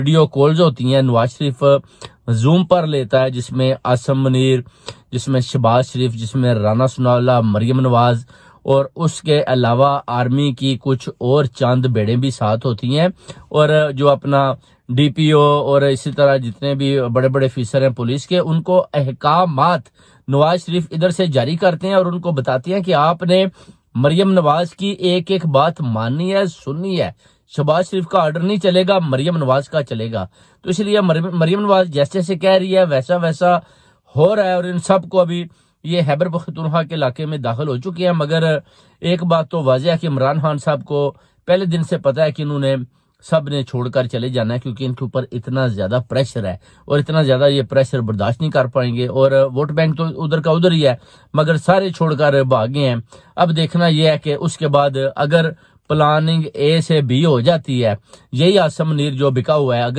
Video calls होती हैं, Nawaz Sharif zoom पर लेता है, जिसमें आसम मुनीर, जिसमें शहबाज शरीफ, जिसमें राना सनाउल्लाह, मरियम नवाज और उसके अलावा आर्मी की कुछ और चंद बेड़े भी साथ होती हैं। और जो अपना डीपीओ और इसी तरह जितने भी बड़े बड़े अफसर हैं पुलिस के, उनको अहकामात नवाज शरीफ इधर से जारी करते हैं और उनको बताते हैं कि आपने मरियम नवाज की एक एक बात माननी है, सुननी है। शहबाज शरीफ का ऑर्डर नहीं चलेगा, मरियम नवाज का चलेगा। तो इसलिए मरियम नवाज जैसे जैसे कह रही है वैसा वैसा हो रहा है। और इन सब को अभी ये खैबर पख्तूनख्वा के इलाके में दाखिल हो चुके हैं। मगर एक बात तो वाज़ेह है कि इमरान खान साहब को पहले दिन से पता है कि इन्होंने सब ने छोड़कर चले जाना है, क्योंकि इनके ऊपर इतना ज्यादा प्रेशर है और इतना ज्यादा ये प्रेशर बर्दाश्त नहीं कर पाएंगे। और वोट बैंक तो उधर का उधर ही है, मगर सारे छोड़कर भागे हैं। अब देखना यह है कि उसके बाद अगर प्लानिंग ए से बी हो जाती है, यही आसम मुनीर जो बिका हुआ है, अगर